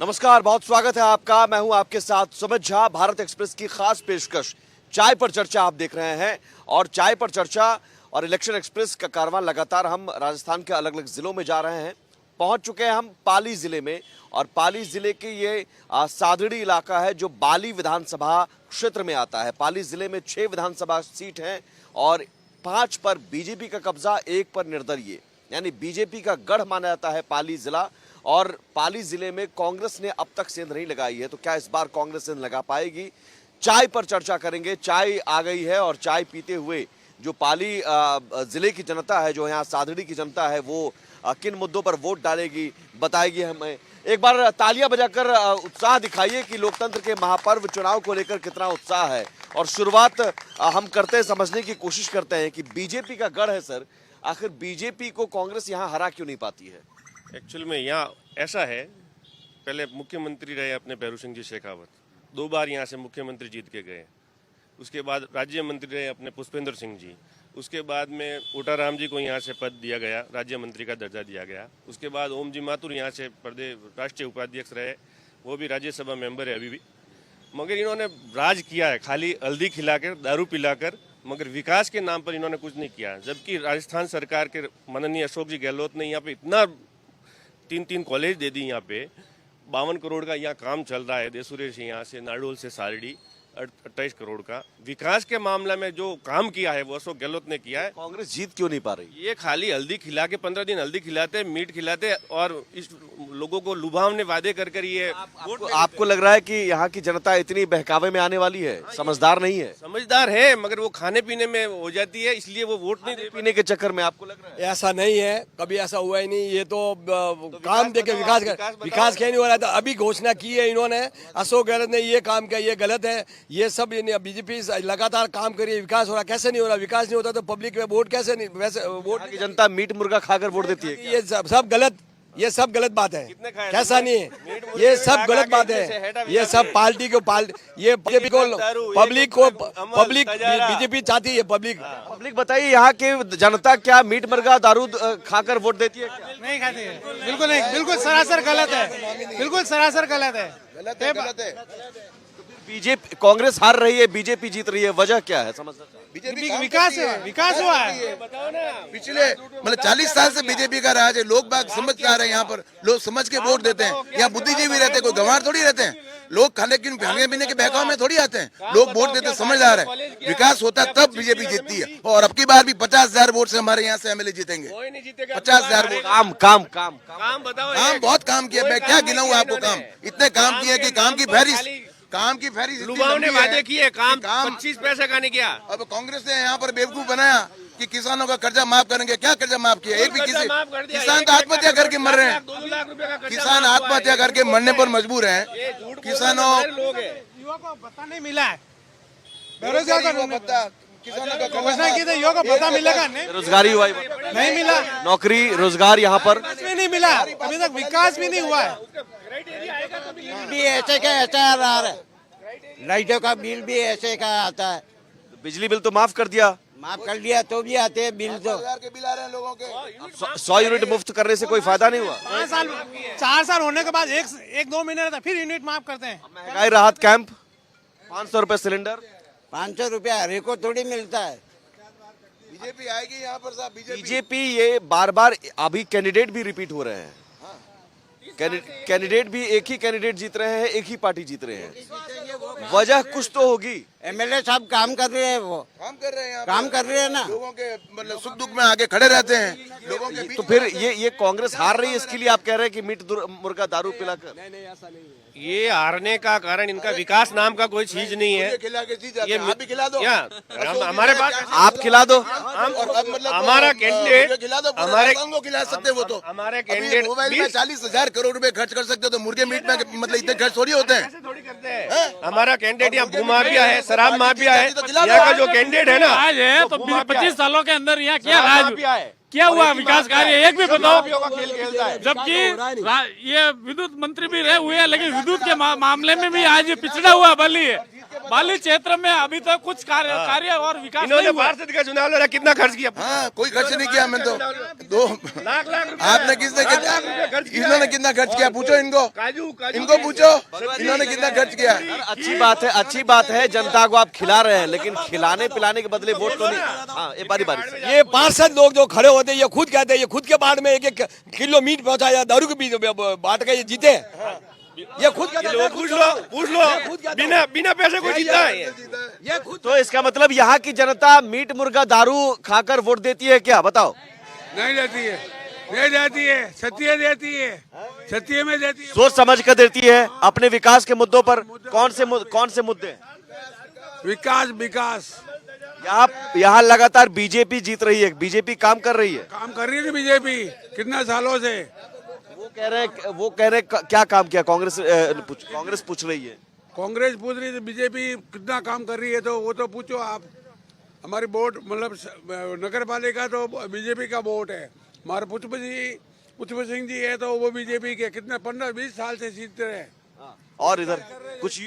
नमस्कार, बहुत स्वागत है आपका। मैं हूं आपके साथ सुमित झा। भारत एक्सप्रेस की खास पेशकश चाय पर चर्चा आप देख रहे हैं और चाय पर चर्चा और इलेक्शन एक्सप्रेस का कारवां लगातार हम राजस्थान के अलग अलग जिलों में जा रहे हैं। पहुंच चुके हैं हम पाली जिले में और पाली जिले के ये सादड़ी इलाका है जो बाली विधानसभा क्षेत्र में आता है। पाली जिले में 6 विधानसभा सीट हैं और 5 पर बीजेपी का कब्जा, 1 पर निर्दलीय, यानी बीजेपी का गढ़ माना जाता है पाली जिला। और पाली जिले में कांग्रेस ने अब तक सेंध नहीं लगाई है, तो क्या इस बार कांग्रेस सेंध लगा पाएगी? चाय पर चर्चा करेंगे। चाय आ गई है और चाय पीते हुए जो पाली जिले की जनता है, जो यहाँ सादड़ी की जनता है, वो किन मुद्दों पर वोट डालेगी बताएगी हमें। एक बार तालियां बजाकर उत्साह दिखाइए कि लोकतंत्र के महापर्व चुनाव को लेकर कितना उत्साह है। और शुरुआत हम करते समझने की कोशिश करते हैं कि बीजेपी का गढ़ है सर, आखिर बीजेपी को कांग्रेस यहाँ हरा क्यों नहीं पाती है? एक्चुअल में यहाँ ऐसा है, पहले मुख्यमंत्री रहे अपने भैरू सिंह जी शेखावत, 2 बार यहाँ से मुख्यमंत्री जीत के गए। उसके बाद राज्य मंत्री रहे अपने पुष्पेंद्र सिंह जी। उसके बाद में ओटाराम जी को यहाँ से पद दिया गया, राज्य मंत्री का दर्जा दिया गया। उसके बाद ओम जी माथुर यहाँ से प्रदेश राष्ट्रीय उपाध्यक्ष रहे, वो भी राज्यसभा मेंबर है अभी भी। मगर इन्होंने राज किया है खाली हल्दी खिलाकर, दारू पिलाकर, मगर विकास के नाम पर इन्होंने कुछ नहीं किया। जबकि राजस्थान सरकार के माननीय अशोक जी गहलोत ने यहाँ पे इतना 3 कॉलेज दे दी। यहाँ पे 52 करोड़ का यहाँ काम चल रहा है। देसुरे से यहाँ से नाडोल से सारडी 28 करोड़ का विकास के मामला में जो काम किया है वो अशोक गहलोत ने किया है। कांग्रेस जीत क्यों नहीं पा रही? ये खाली हल्दी खिला के 15 दिन हल्दी खिलाते, मीट खिलाते और इस लोगों को लुभावने वादे कर ये आपको लग रहा है कि यहाँ की जनता इतनी बहकावे में आने वाली है? समझदार नहीं है? समझदार है मगर वो खाने पीने में हो जाती है, इसलिए वो वोट नहीं दे। पीने के चक्कर में आपको लग रहा है? ऐसा नहीं है, कभी ऐसा हुआ ही नहीं। ये तो काम देके विकास क्या नहीं हो रहा था। अभी घोषणा की है इन्होंने, अशोक गहलोत ने ये काम किया, ये गलत है। ये सब बीजेपी लगातार काम कर रही है, विकास हो रहा, कैसे नहीं हो रहा? विकास नहीं होता तो पब्लिक में वोट कैसे नहीं? वैसे वोट की जनता मीट मुर्गा खाकर वोट देती है? ये सब गलत, ये सब गलत बात है। कैसा नहीं है, ये सब गलत बात है। ये सब पार्टी को ये बीजेपी को पब्लिक बीजेपी चाहती है। पब्लिक बताइए, यहाँ की जनता क्या मीट मुर्गा दारू खाकर वोट देती है? नहीं खाती है, बिल्कुल नहीं, बिल्कुल सरासर गलत है, बिल्कुल सरासर गलत है। बीजेपी कांग्रेस हार रही है, बीजेपी जीत रही है, वजह क्या है? समझ बीजेपी विकास है, विकास हुआ है। पिछले मतलब 40 साल से बीजेपी का राज है। लोग बाग समझदार है, यहाँ पर लोग समझ के वोट देते हैं। यहाँ बुद्धिजीवी रहते हैं, कोई गंवार थोड़ी रहते हैं। लोग खाने पीने के बहकाव में थोड़ी आते हैं। लोग वोट देते, समझदार है। विकास होता है तब बीजेपी जीतती है। और अब की बार भी 50,000 वोट से हमारे यहाँ से एमएलए जीतेंगे। 50,000 वोट। काम बताओ। काम बहुत काम किया, मैं क्या गिनाऊं आपको काम। इतने काम किए कि काम की फहरिस्त लुभावने वादे किए, काम 25 पैसे का नहीं किया। अब कांग्रेस ने यहाँ पर बेवकूफ बनाया कि किसानों का कर्जा माफ करेंगे। क्या कर्जा माफ किया? एक भी किसान तो आत्महत्या करके मर रहे हैं। किसान आत्महत्या करके मरने पर मजबूर हैं। किसानों युवा को भत्ता नहीं मिला है, बेरोजगार का भत्ता किसानों का घोषणा की थी, युवा को भत्ता मिलेगा नहीं, रोजगारी हुआ नहीं मिला, नौकरी रोजगार यहाँ पर भी नहीं मिला, अभी तक विकास भी नहीं हुआ है। भी ऐसे का ऐसा आ रहा है, लाइटों का बिल भी ऐसे का आता है। बिजली बिल तो माफ कर दिया, माफ कर दिया तो भी आते हैं बिल। तो 5,000 के बिल आ रहे हैं लोगों के। 100 यूनिट मुफ्त करने से कोई फायदा नहीं हुआ। 4 साल होने के बाद 1-2 महीने रहता, फिर यूनिट माफ करते हैं। महंगाई राहत कैंप 500 रुपए सिलेंडर। 500 रुपया हर एक को थोड़ी मिलता है। बीजेपी आएगी यहाँ पर साहब। बीजेपी ये बार अभी कैंडिडेट भी रिपीट हो रहे हैं। कैंडिडेट भी एक ही कैंडिडेट जीत रहे हैं, एक ही पार्टी जीत रहे हैं। वजह कुछ तो होगी। एमएलए साहब काम कर रहे हैं, वो काम कर रहे हैं, काम कर रहे हैं ना। लोगों के मतलब सुख दुख में आगे खड़े रहते हैं लोगों के बीच। तो फिर ये कांग्रेस हार रही है, इसके लिए आप कह रहे हैं कि मीट मुर्गा दारू पिलाकर? नहीं, ऐसा नहीं है। ये हारने का कारण इनका विकास नाम का कोई चीज नहीं है। खिला के जीत जाते हैं। आप भी खिला दो। हमारे पास आप खिला दो। हमारा कैंडिडेट हमारे को खिला सकते वो तो। हमारे कैंडिडेट मोबाइल में 40,000 करोड़ रुपए खर्च कर सकते हो, तो मुर्गे मीट में मतलब इतने खर्च थोड़ी होते हैं। हमारा कैंडिडेट यहाँ भू माफिया है, शराब माफिया है। यहाँ का जो कैंडिडेट है ना आज है तो 25 सालों के अंदर यहाँ क्या राज क्या हुआ? विकास कार्य एक भी बताओ। जबकि ये विद्युत मंत्री भी रहे हुए हैं, लेकिन विद्युत के मामले में भी आज पिछड़ा हुआ बली है। बाली क्षेत्र में अभी तक कुछ कार्य और विकास नहीं इन्होंने हुआ। पार्षद का चुनाव लड़ा, कितना खर्च किया? हाँ, कोई खर्च नहीं किया मैंने तो दो लाख रुपए। आपने किसने लाख रुपए खर्च किया इन्होंने है। कितना खर्च किया पूछो इनको, इनको पूछो इन्होंने कितना खर्च किया। अच्छी बात है जनता को आप खिला रहे हैं, लेकिन खिलाने पिलाने के बदले वोट तो नहीं। हाँ, ये बारी बारी से। ये पार्षद लोग जो खड़े होते हैं ये खुद कहते हैं, ये खुद के बाढ़ में 1-1 किलो मीट पहुंचाया, दारू के बीच बांट के ये जीते। ये खुद कहते हैं, पूछ लो बिना पैसे को जीता है ये खुद। तो इसका मतलब यहाँ की जनता मीट मुर्गा दारू खाकर वोट देती है क्या? बताओ। नहीं देती है, नहीं देती है, सत्य देती है, सत्य में देती है। सोच समझ कर देती है। अपने विकास के मुद्दों पर कौन से मुद्दे हैं? विकास यहाँ लगातार बीजेपी जीत रही है, बीजेपी काम कर रही है। काम कर रही है बीजेपी कितना सालों से। वो कह रहे क्या काम किया? कांग्रेस पूछ रही है। कांग्रेस पूछ रही है बीजेपी कितना काम कर रही है, तो वो तो पूछो आप। हमारी वोट मतलब नगर पालिका तो बीजेपी का वोट है। हमारे पुष्प सिंह जी है तो वो बीजेपी के कितने 15-20 साल से जीतते रहे। और इधर कुछ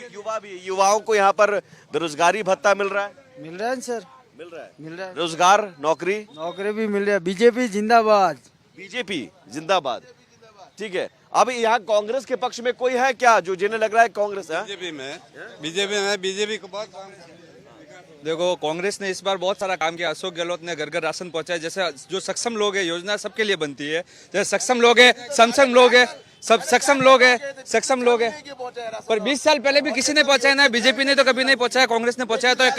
युवाओं को यहाँ पर बेरोजगारी भत्ता मिल रहा है। मिल रहा है सर, मिल रहा है मिल रहा है, रोजगार नौकरी नौकरी भी मिल रहा है। बीजेपी जिंदाबाद। बीजेपी जिंदाबाद। ठीक है, अब यहाँ कांग्रेस के पक्ष में कोई है क्या जो जिन्हें लग रहा है कांग्रेस है? बीजेपी को बहुत काम। देखो कांग्रेस ने इस बार बहुत सारा काम किया। अशोक गहलोत ने घर घर राशन पहुंचाया। जैसे जो सक्षम लोग है योजना सबके लिए बनती है। जैसे सक्षम लोग है, समसम लोग है, सब सक्षम लोग है पर 20 साल पहले भी किसी ने पहुंचाया ना। बीजेपी ने तो कभी नहीं पहुंचाया, कांग्रेस ने पहुंचाया। तो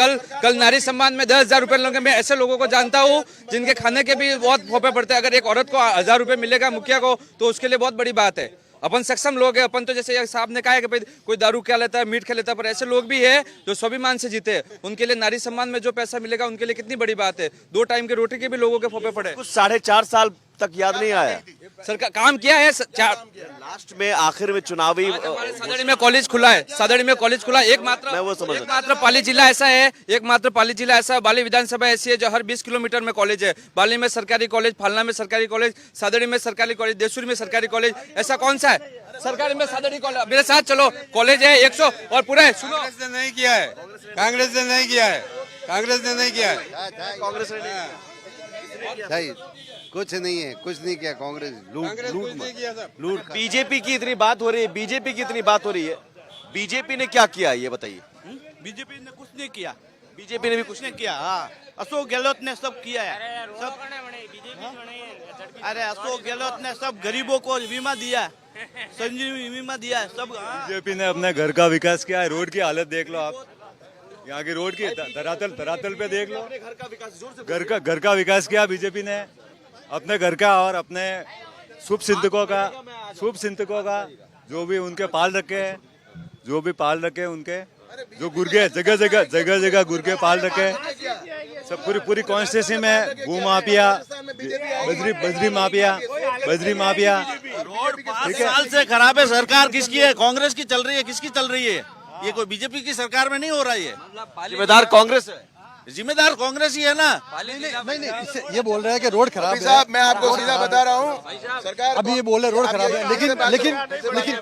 कल नारी सम्मान में 10,000 रुपए लोगे। मैं ऐसे लोगों को जानता हूँ जिनके खाने के भी बहुत फोपे पड़ते हैं। अगर एक औरत को 1,000 रुपए मिलेगा मुखिया को तो उसके लिए बहुत बड़ी बात है। अपन सक्षम लोग हैं। अपन तो जैसे साहब ने कहा है कि भाई कोई दारू खा लेता है, मीट खा लेता है, पर ऐसे लोग भी है जो स्वाभिमान से जीते। उनके लिए नारी सम्मान में जो पैसा मिलेगा उनके लिए कितनी बड़ी बात है। 2 टाइम की रोटी के भी लोगों के फोपे पड़े। कुछ 4.5 साल तक याद नहीं आया। सरकार काम किया है। लास्ट में आखिर में चुनावी सादड़ी में कॉलेज खुला है। सादड़ी में कॉलेज खुला एकमात्र पाली जिला ऐसा है। एकमात्र पाली जिला ऐसा है। बाली विधानसभा ऐसी है जो हर 20 किलोमीटर में कॉलेज है। बाली में सरकारी कॉलेज, फालना में सरकारी कॉलेज, सादड़ी में सरकारी कॉलेज, देसूरी में सरकारी कॉलेज। ऐसा कौन सा है सरकारी में सादड़ी कॉलेज? मेरे साथ चलो, कॉलेज है 100 और पूरा है। सुनो, कांग्रेस ने नहीं किया है, कांग्रेस ने नहीं किया है, कांग्रेस ने नहीं किया है, कांग्रेस ने सही कुछ नहीं है, कुछ नहीं किया कांग्रेस। लूट बीजेपी की इतनी बात हो रही है, बीजेपी की इतनी बात हो रही है, बीजेपी ने क्या किया ये बताइए? बीजेपी ने कुछ नहीं किया, बीजेपी ने भी कुछ नहीं किया। हाँ, अशोक गहलोत ने सब किया है। सब अरे अशोक गहलोत ने सब गरीबों को बीमा दिया, संजीवनी बीमा दिया सब। बीजेपी ने अपने घर का विकास किया है। रोड की हालत देख लो आप, यहाँ की रोड की धरातल पे देख लो। घर का विकास किया बीजेपी ने, अपने घर का और अपने शुभ चिंतकों का जो भी उनके पाल रखे उनके जो गुर्गे जगह गुर्गे पाल रखे। सब पूरी कॉन्स्टिट्यूंसी में भू माफिया, बजरी माफिया। रोड 5 साल से खराब है। सरकार किसकी है? कांग्रेस की चल रही है। किसकी चल रही है? ये कोई बीजेपी की सरकार में नहीं हो रहा है। जिम्मेदार कांग्रेस है, जिम्मेदार कांग्रेस ही है ना। नहीं ये बोल रहे हैं कि रोड खराब है। साहब मैं आपको सीधा बता रहा हूँ, सरकार अभी ये बोल रहे हैं रोड खराब है, लेकिन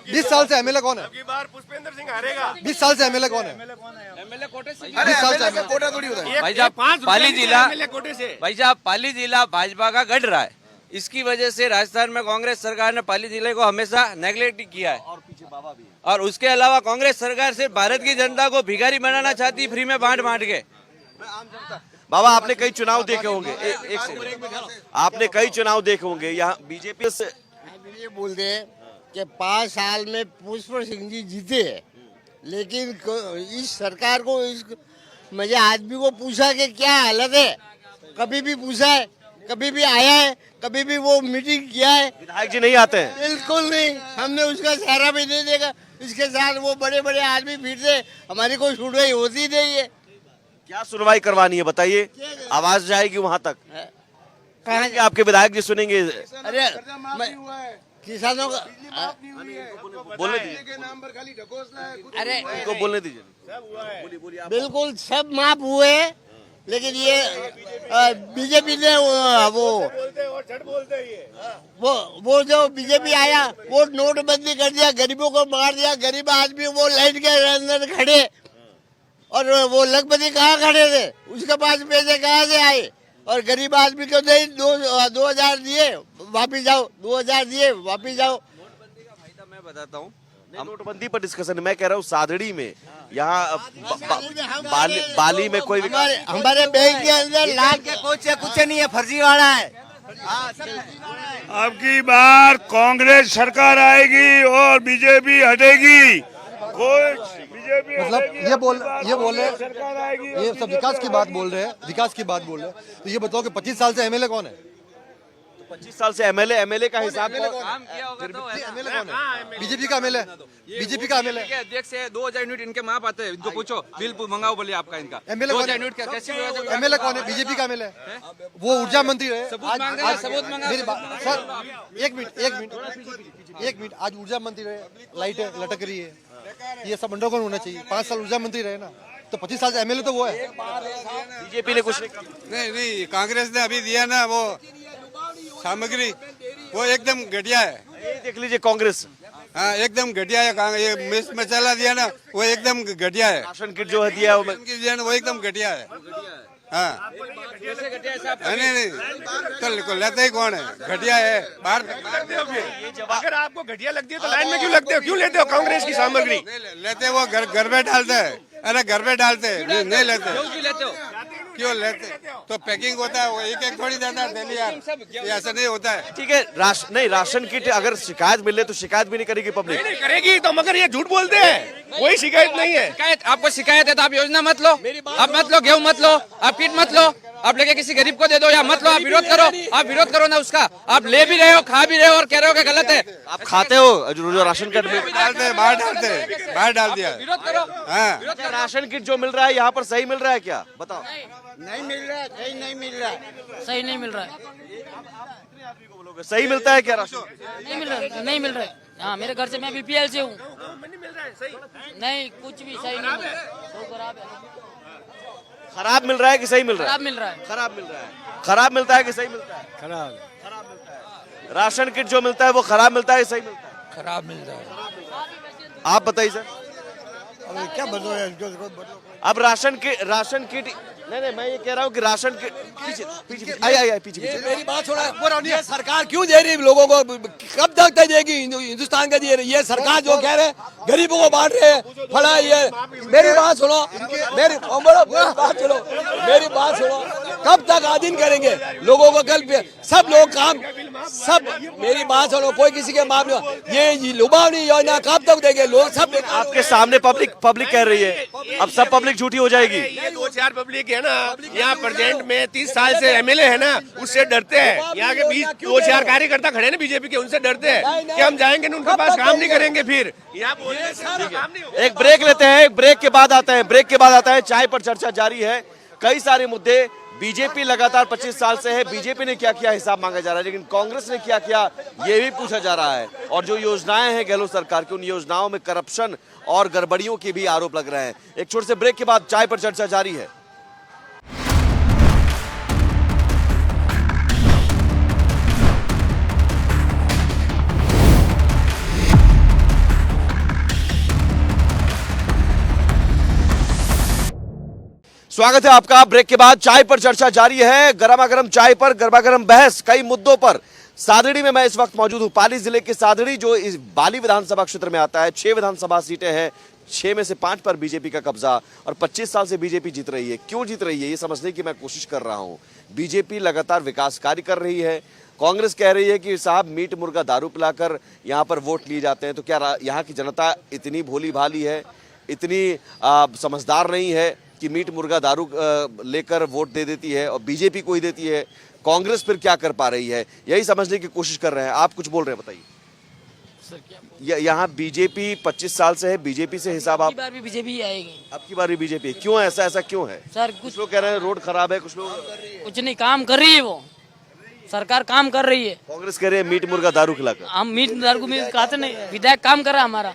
20 साल से एमएलए कौन है? पुष्पेंद्र सिंह हारेगा। 20 साल से एमएलए कौन है? कोटा थोड़ी होता है। भाई साहब पाली जिला भाजपा का गढ़ रहा है। इसकी वजह से राजस्थान में कांग्रेस सरकार ने पाली जिले को हमेशा नेग्लेक्ट किया है। और उसके अलावा कांग्रेस सरकार सिर्फ भारत की जनता को भिखारी बनाना चाहती, फ्री में बांट के। बाबा आपने कई चुनाव देखे होंगे, एक सेकंड, आपने कई चुनाव देखे होंगे यहाँ बीजेपी से। ये बोल दे कि 5 साल में पुष्प सिंह जी जीते, लेकिन इस सरकार को इस मुझे आदमी को पूछा कि क्या हालत है, कभी भी पूछा है, कभी भी आया है, कभी भी वो मीटिंग किया है? विधायक जी नहीं आते हैं? बिल्कुल नहीं, हमने उसका चेहरा भी नहीं देखा। इसके साथ वो बड़े बड़े आदमी फिरते, हमारी कोई सुनवाई होती नहीं है। क्या सुनवाई करवानी है बताइए? आवाज जाएगी वहां तक, कहाँ आपके विधायक जी सुनेंगे? अरे किसानों का बोलने दीजिए, अरे उनको बोलने दीजिए। बिल्कुल सब माफ हुए, लेकिन ये बीजेपी ने वो जो बीजेपी आया वो नोटबंदी कर दिया, गरीबों को मार दिया। गरीब आदमी वो लाइन के अंदर खड़े, और वो लखपति कहाँ खड़े थे, उसके पास पैसे कहाँ से आए? और गरीब आदमी को नहीं 2,000 दिए वापिस जाओ, 2,000 दिए वापिस जाओ। फायदा मैं बताता हूँ। नोटबंदी पर डिस्कशन मैं कह रहा हूँ सादड़ी में यहाँ बाली में कोई हमारे बैंक के अंदर लाख के कुछ नहीं है, फर्जीवाड़ा है। अब की बार कांग्रेस सरकार आएगी और बीजेपी हटेगी। कोई बीजेपी मतलब ये बोल रहे हैं, ये सब विकास की बात बोल रहे हैं, विकास की बात बोल रहे हैं। तो ये बताओ कि 25 साल से एमएलए कौन है? 25 साल से एमएलए का हिसाब काम किया होगा तो एमएलए कौन है? बीजेपी का एमएलए, बीजेपी का एमएलए। अध्यक्ष है, 2000 यूनिट इनके माप आते हैं, इनको पूछो बिल मंगाओ बोलिए आपका इनका। एमएलए 2000 यूनिट का कैसी एमएलए कौन है? बीजेपी का एमएलए। वो ऊर्जा मंत्री रहे। सबूत मांग रहे हैं, सबूत मांगा। मेरी बात सर, एक मिनट, आज ऊर्जा मंत्री रहे, लाइटें लटक रही है, ये सब अंडरग्राउंड होना चाहिए। 5 साल ऊर्जा मंत्री रहे ना, तो 25 साल से एमएलए तो वो है। बीजेपी ने कुछ नहीं, कांग्रेस ने अभी दिया ना वो सामग्री, वो एकदम घटिया है। ये देख लीजिए कांग्रेस, हाँ एकदम घटिया है। ये मिस मसाला दिया ना, वो एकदम घटिया है। राशन किट जो है दिया है वो एकदम घटिया है। हाँ नहीं, तो लेते ही कौन है? घटिया है। बाहर अगर आपको घटिया लगती है तो लाइन में क्यों लगते हो? क्यों लेते हो कांग्रेस की सामग्री? लेते वो घर में डालते हैं। अरे घर में डालते हैं, नहीं लेते। क्यों लेते? तो पैकिंग होता है, वो एक थोड़ी देता है डेली यार, ये ऐसा नहीं होता है। ठीक है। राशन किट अगर शिकायत मिले तो शिकायत भी नहीं करेगी पब्लिक। नहीं करेगी तो, मगर ये झूठ बोलते हैं, कोई शिकायत नहीं है। शिकायत आपको शिकायत है तो आप योजना मत लो, आप मत लो, गेहूं मत लो, आप किट मत लो, आप लेके किसी गरीब को दे दो या मत लो। आप विरोध करो, आप विरोध करो ना उसका। आप ले भी रहे हो, खा भी रहे हो और कह रहे हो कि गलत है। आप खाते हो जो राशन किट में डालते हैं, बाहर डाल दिया। विरोध करो। हाँ क्या राशन किट जो मिल रहा है यहाँ पर सही मिल रहा है क्या? बताओ। नहीं मिल रहा है, सही नहीं मिल रहा है। सही नहीं मिल रहा है, सही मिलता है क्या राशन? नहीं मिल रहा है, नहीं मिल रहा है। हाँ, मेरे घर से, मैं बीपीएल से हूँ। नहीं, कुछ भी सही नहीं मिल रहा है, तो खराब है। खराब मिल रहा है कि सही मिल रहा है? खराब मिल रहा है। खराब मिल रहा है। खराब मिलता है कि सही मिलता है? खराब मिलता है। राशन किट जो मिलता है वो खराब मिलता है कि सही मिलता है? खराब मिल रहा है। आप बताइए सर। क्या बदलो है? अब राशन किट नहीं, मैं ये कह रहा हूँ कि राशन किट पीछे पीछे मेरी बात छोड़ा, ये सरकार क्यों दे रही लोगों को? कब तक देगी? हिंदुस्तान का दे रही है सरकार, जो कह रहे गरीबों को बांट रहे हैं फला। ये मेरी बात सुनो, मेरी बात सुनो, कब तक आधीन करेंगे लोगों को? कल सब लोग काम, सब मेरी बात सुनो, कोई किसी के मामले ये लुभावनी योजना कब तक देंगे लोग? सब आपके सामने पब्लिक कह रही है, अब सब पब्लिक झूठी हो जाएगी। 2-4 पब्लिक है ना यहाँ प्रेजेंट में, 30 साल से एमएलए है ना, उससे डरते हैं। यहाँ के 20-4 कार्यकर्ता खड़े हैं ना बीजेपी के, उनसे डरते हैं कि हम जाएंगे ना उनके पास काम नहीं करेंगे। फिर यहाँ एक ब्रेक लेते हैं, एक ब्रेक के बाद आता है चाय पर चर्चा जारी है। कई सारे मुद्दे, बीजेपी लगातार 25 साल से है, बीजेपी ने क्या किया हिसाब मांगा जा रहा है, लेकिन कांग्रेस ने क्या किया ये भी पूछा जा रहा है। और जो योजनाएं हैं गहलोत सरकार की, उन योजनाओं में करप्शन और गड़बड़ियों के भी आरोप लग रहे हैं। एक छोटे से ब्रेक के बाद चाय पर चर्चा जारी है। स्वागत है आपका। ब्रेक के बाद चाय पर चर्चा जारी है। गर्मा गर्म चाय पर गर्मा गर्म बहस कई मुद्दों पर। सादड़ी में मैं इस वक्त मौजूद हूं। पाली जिले के सादड़ी जो इस बाली विधानसभा क्षेत्र में आता है, 6 विधानसभा सीटें हैं, 6 में से 5 पर बीजेपी का कब्जा और 25 साल से बीजेपी जीत रही है। क्यों जीत रही है ये समझने की मैं कोशिश कर रहा हूं। बीजेपी लगातार विकास कार्य कर रही है। कांग्रेस कह रही है कि साहब मीट मुर्गा दारू पिलाकर यहाँ पर वोट लिए जाते हैं। तो क्या यहाँ की जनता इतनी भोली भाली है, इतनी समझदार नहीं है कि मीट मुर्गा दारू लेकर वोट दे देती है और बीजेपी को ही देती है? कांग्रेस फिर क्या कर पा रही है, यही समझने की कोशिश कर रहे हैं। आप कुछ बोल रहे हैं, बताइए। यहाँ बीजेपी 25 साल से है, बीजेपी से हिसाब आप? बार भी बीजेपी आएगी। अब की बार भी बीजेपी? क्यों ऐसा क्यों है सर? कुछ लोग कह रहे हैं रोड खराब है, कुछ लोग कुछ नहीं, काम कर रही है वो सरकार, काम कर रही है। कांग्रेस कह रही है मीट मुर्गा दारू खिलाकर। हम मीट दारू को खाते नहीं, विधायक काम कर रहा हमारा।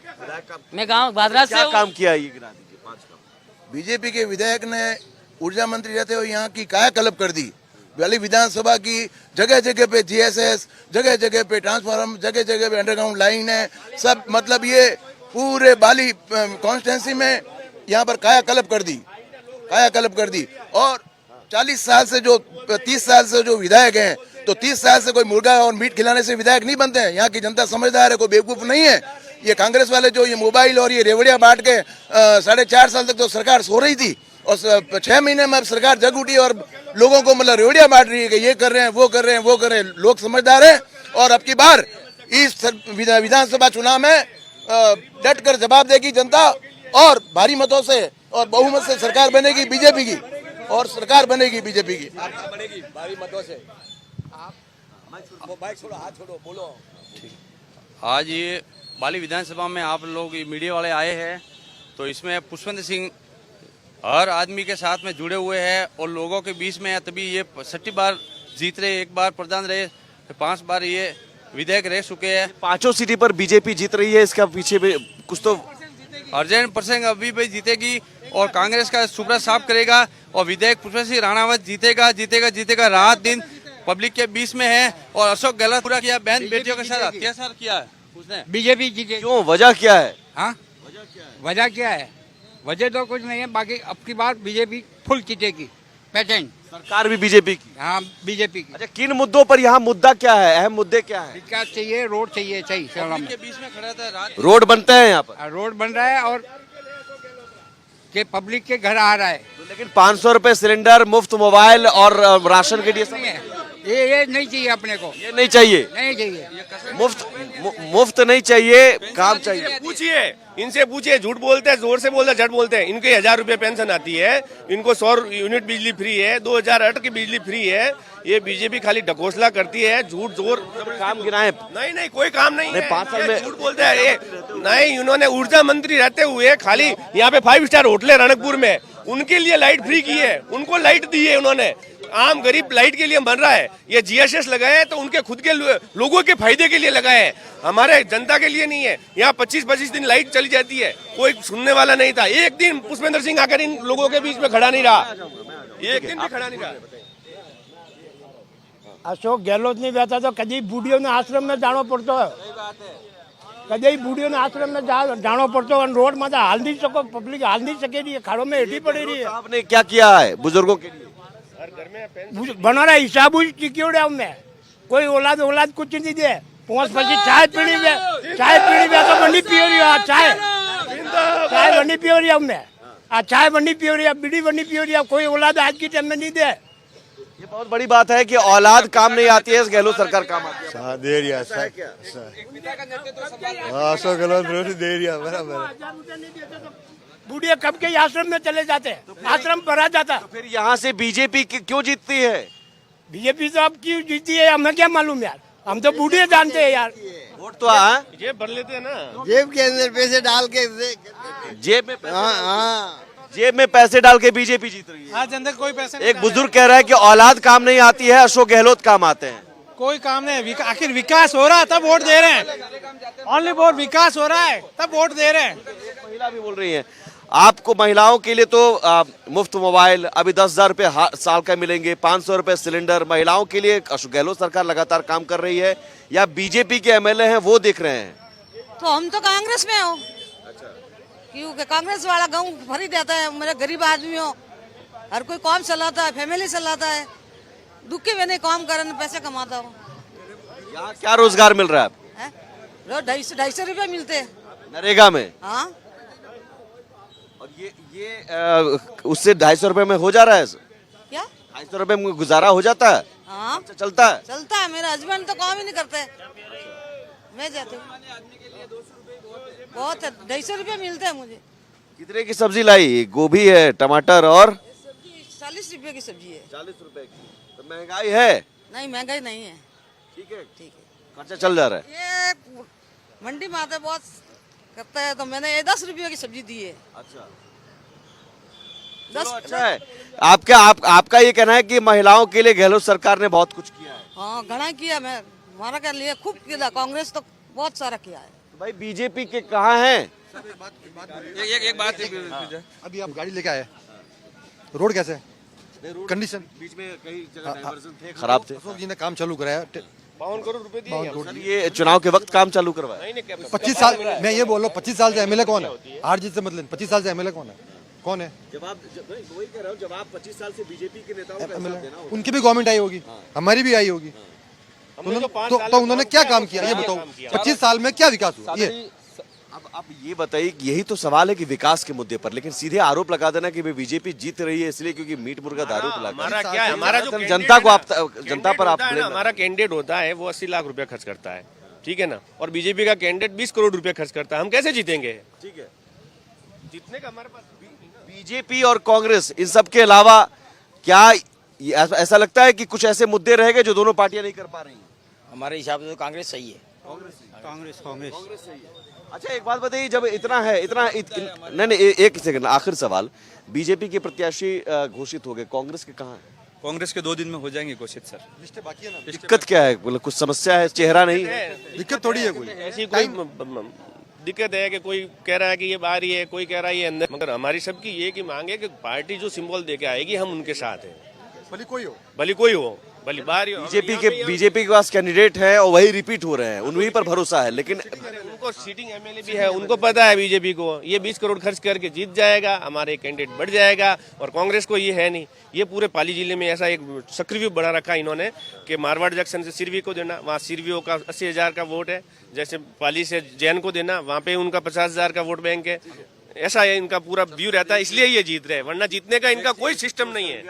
मैं गाँव भादरा से काम किया ये गिना दीजिए 5 काम। बीजेपी के विधायक ने ऊर्जा मंत्री रहते हुए यहाँ की कायाकल्प कर दी। वाली विधानसभा की जगह जगह पे जीएसएस, जगह जगह पे ट्रांसफार्मर, जगह जगह पे अंडरग्राउंड लाइन है सब। मतलब ये पूरे बाली कॉन्स्टिट्यूंसी में यहाँ पर कायाकल्प कर दी। और 40 साल से जो 30 साल से जो विधायक हैं, तो 30 साल से कोई मुर्गा और मीट खिलाने से विधायक नहीं बनते हैं। यहाँ की जनता समझदार है, कोई बेवकूफ नहीं है। ये कांग्रेस वाले जो ये मोबाइल और ये रेवड़िया बांट के 4.5 साल तक तो सरकार सो रही थी, और 6 महीने में अब सरकार जग उठी और लोगों को मतलब रेवड़िया बांट रही है कि ये कर रहे हैं, वो कर रहे हैं, वो कर रहे हैं। लोग समझदार हैं और अब की बार इस विधानसभा चुनाव में डट कर जवाब देगी जनता, और भारी मतों से और बहुमत से सरकार बनेगी बीजेपी की, और सरकार बनेगी बीजेपी की। बनेगी भारी मतों से। बाइक छोड़ो, हाथ छोड़ो, बोलो। आज ये बाली विधानसभा में आप लोग मीडिया वाले आए हैं, तो इसमें पुष्पेंद्र सिंह हर आदमी के साथ में जुड़े हुए हैं और लोगों के बीच में है, तभी ये 6 बार जीत रहे, 1 बार प्रधान रहे, 5 बार ये विधायक रह चुके हैं। 5 सीटी पर बीजेपी जीत रही है, इसका पीछे भी कुछ तो 100% अभी भी जीतेगी, और कांग्रेस का सुब्रत साफ करेगा, और विधायक पुष्पेंद्र सिंह राणावत जीतेगा। रात दिन पब्लिक के बीच में है, और अशोक गहलोत पूरा किया, बहन बेटियों के साथ अत्याचार किया है उसने। बीजेपी जीते। क्यों, वजह क्या है? हाँ, वजह क्या है? वजह तो कुछ नहीं है, बाकी अब की बार बीजेपी फुल जीतेगी, पेटेंट। सरकार भी बीजेपी की? हाँ, बीजेपी की। अच्छा, किन मुद्दों पर यहाँ मुद्दा क्या है, अहम मुद्दे क्या है? विकास चाहिए, रोड चाहिए, सही पब्लिक के बीच में खड़ा था रात। रोड बनते हैं यहाँ पर? रोड बन रहा है और के पब्लिक के घर आ रहा है। लेकिन 500 रुपए सिलेंडर, मुफ्त मोबाइल और राशन के लिए नहीं है, ये नहीं चाहिए अपने को, ये नहीं चाहिए। नहीं चाहिए। मुफ्त नहीं चाहिए, काम चाहिए। पूछिए, इनसे पूछिए, झूठ बोलते हैं, जोर से बोलते हैं, झट बोलते हैं। इनके 1000 रुपए पेंशन आती है, इनको 100 यूनिट बिजली फ्री है, 2008 की बिजली फ्री है। ये बीजेपी खाली ढकोसला करती है, झूठ जोर। काम गिनाए? नहीं, कोई काम नहीं है। 5 साल में झूठ बोलते हैं ये। नहीं, इन्होंने ऊर्जा मंत्री रहते हुए खाली यहाँ पे 5 स्टार होटल है रणकपुर में, उनके लिए लाइट फ्री की है, उनको लाइट दी है उन्होंने। आम गरीब लाइट के लिए बन रहा है। ये जीएसएस लगाए हैं तो उनके खुद के लोगों के फायदे के लिए लगाए हैं, हमारे जनता के लिए नहीं है। यहाँ 25-25 दिन लाइट चली जाती है, कोई सुनने वाला नहीं था। एक दिन पुष्पेंद्र सिंह आकर इन लोगों के बीच में खड़ा नहीं रहा, एक दिन भी खड़ा नहीं रहा। अशोक गहलोत नहीं रहता तो कभी बूढ़ियों ने आश्रम में जाना पड़तो, कभी बूढ़ियों ने आश्रम में जाना पड़तो, और रोड में हाल नहीं सको, पब्लिक हाल नहीं सके, खाड़ों में हेठी पड़ी रही है। आपने क्या किया है बुजुर्गों के लिए? बना रहा हिसाब टिक्योड़े में, कोई औलाद कुछ नहीं दे। 5 पची चाय पीनी तो बंडी पियो रही है, चाय बंडी पियो रही है हमने, चाय बंडी पियो रही है, बीड़ी बंडी पियो रही है, कोई औलाद आज की टाइम में नहीं दे। ये बहुत बड़ी बात है कि औलाद काम नहीं आती है, इस गहलोत सरकार काम आती है। दे रही है अशोक गहलोत दे रही है, बराबर। बूढ़े कब के आश्रम में चले जाते, आश्रम भरा जाता। तो फिर यहाँ से बीजेपी क्यों जीतती है? बीजेपी तो अब क्यों जीती है हमें क्या मालूम यार, हम तो बूढ़े जानते हैं यार। वोट तो ये भर लेते हैं ना, जेब के अंदर पैसे डाल के जेब में पैसे डाल के बीजेपी जीत रही है। आज अंदर कोई पैसे एक बुजुर्ग कह रहा है कि औलाद काम नहीं आती है, अशोक गहलोत काम आते हैं। कोई काम नहीं, आखिर विकास हो रहा है तब वोट दे रहे हैं, ओनली वोट विकास हो रहा है तब वोट दे रहे हैं। महिला भी बोल रही है, आपको महिलाओं के लिए तो मुफ्त मोबाइल अभी 10,000 रुपए साल का मिलेंगे, 500 रुपए सिलेंडर महिलाओं के लिए। अशोक गहलोत सरकार लगातार काम कर रही है, या बीजेपी के एमएलए हैं वो देख रहे हैं? तो हम तो कांग्रेस में हो, क्योंकि कांग्रेस वाला गाँव भरी देता है, मेरे गरीब आदमी हो, हर कोई काम चलाता है, फैमिली चलाता है, दुखी में नहीं काम करे, पैसे कमाता हो। यहाँ क्या रोजगार मिल रहा है? रोज 250 रुपये मिलते हैं नरेगा में। हाँ, और ये उससे 250 रुपए में हो जा रहा है? क्या 250 रुपए में गुजारा हो जाता है? हाँ, चलता है? चलता है। मेरे हस्बैंड तो काम ही नहीं करते, मैं जाती हूँ। बहुत है, 250 रुपये मिलते हैं मुझे। कितने की सब्जी लाई? गोभी है, टमाटर और 40 रुपये की सब्जी है। 40 रुपए की। तो महंगाई है? नहीं, महंगाई नहीं है, ठीक है, ठीक है, खर्चा चल जा रहा है। ये मंडी में आते बहुत करता है, तो मैंने 10 रुपये की सब्जी दी है। अच्छा, 10। अच्छा है। आपका ये कहना है कि महिलाओं के लिए गहलोत सरकार ने बहुत कुछ किया है? हाँ, घना किया, मैं हमारा क्या लिए खूब किया, कांग्रेस तो बहुत सारा किया है। तो भाई बीजेपी के कहाँ हैं? एक बात अभी आप गाड़ी लेके आए, रोड कैसे है, कंडीशन? बीच में कई जगह डाइवर्जन थे, खराब थे। अशोक जी ने काम चालू कराया, 52 करोड़ रुपए दिए। ये चुनाव के वक्त काम चालू करवाया। 25 साल, मैं ये बोल रहा हूँ 25 साल से एमएलए कौन है? हार जीत से मतलब 25 साल से एमएलए कौन है? कौन है? जवाब वही कह रहा हूँ, जवाब 25 साल से बीजेपी के नेताओं का हिसाब देना होगा। उनकी भी गवर्नमेंट आई होगी, हमारी भी आई होगी, तो उन्होंने क्या काम किया ये बताओ? 25 साल में क्या विकास हुआ ये? अब ये बताइए कि यही तो सवाल है कि विकास के मुद्दे पर, लेकिन सीधे आरोप लगा देना कि बीजेपी जीत रही है इसलिए क्योंकि मीट मुर्गा दारू हमारा क्या है, हमारा जो जनता को आप जनता पर आप है ना, हमारा कैंडिडेट होता है वो 80 लाख रुपया खर्च करता है, ठीक है ना, और बीजेपी का कैंडिडेट 20 करोड़ रुपया खर्च करता है, हम कैसे जीतेंगे? ठीक है, जीतने का हमारे पास बीजेपी और कांग्रेस इन सब के अलावा क्या ऐसा लगता है कि कुछ ऐसे मुद्दे रह गए जो दोनों पार्टियां नहीं कर पा रही? हमारे हिसाब से तो कांग्रेस सही है। कांग्रेस सही है। अच्छा एक बात बताइए, जब इतना है नहीं एक सेकंड, आखिर सवाल, बीजेपी के प्रत्याशी घोषित हो गए, कांग्रेस के कहाँ है? कांग्रेस के 2 दिन में हो जाएंगे घोषित सर। लिस्ट बाकी है ना? दिक्कत क्या है? मतलब कुछ समस्या है, चेहरा नहीं है? दिक्कत थोड़ी है कोई, ऐसी कोई दिक्कत है कि कोई कह रहा है कि ये बाहरी है, कोई कह रहा है ये अंदर, मगर हमारी सबकी ये की मांग है कि पार्टी जो सिंबल देके आएगी हम उनके साथ हैं, भले कोई हो, भले कोई हो, भले बाहरी हो। बीजेपी के पास कैंडिडेट है और वही रिपीट हो रहे हैं, उन्हीं पर भरोसा है, लेकिन उनको सीटिंग एमएलए भी है, उनको पता है बीजेपी को ये 20 करोड़ खर्च करके जीत जाएगा, हमारे कैंडिडेट बढ़ जाएगा, और कांग्रेस को ये है नहीं। ये पूरे पाली जिले में ऐसा एक सक्रिय बना रखा इन्होंने कि मारवाड़ जंक्शन से सिरवी को देना, वहाँ सिरवियों का 80,000 का वोट है, जैसे पाली से जैन को देना, वहाँ पे उनका 50,000 का वोट बैंक है, ऐसा है इनका पूरा व्यू रहता है, इसलिए ये जीत रहे हैं, वरना जीतने का इनका कोई सिस्टम नहीं है।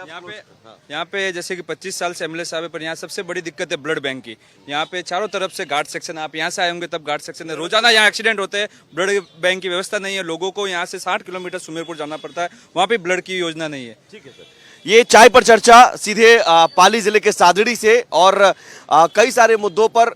यहाँ पे जैसे कि 25 साल से एमएलए साहब है, पर यहाँ सबसे बड़ी दिक्कत है ब्लड बैंक की। यहाँ पे चारों तरफ से गार्ड सेक्शन, आप यहाँ से आए होंगे तब गार्ड सेक्शन है, रोजाना यहाँ एक्सीडेंट होते हैं, ब्लड बैंक की व्यवस्था नहीं है, लोगों को यहाँ से 60 किलोमीटर सुमेरपुर जाना पड़ता है, वहाँ पे ब्लड की योजना नहीं है। ठीक है सर, ये चाय पर चर्चा सीधे पाली जिले के सादड़ी से, और कई सारे मुद्दों पर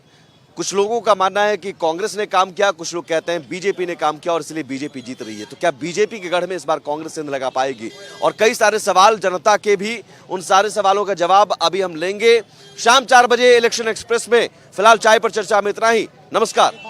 कुछ लोगों का मानना है कि कांग्रेस ने काम किया, कुछ लोग कहते हैं बीजेपी ने काम किया और इसलिए बीजेपी जीत रही है। तो क्या बीजेपी के गढ़ में इस बार कांग्रेस से लगा पाएगी? और कई सारे सवाल जनता के भी, उन सारे सवालों का जवाब अभी हम लेंगे शाम 4 बजे इलेक्शन एक्सप्रेस में। फिलहाल चाय पर चर्चा में इतना ही, नमस्कार।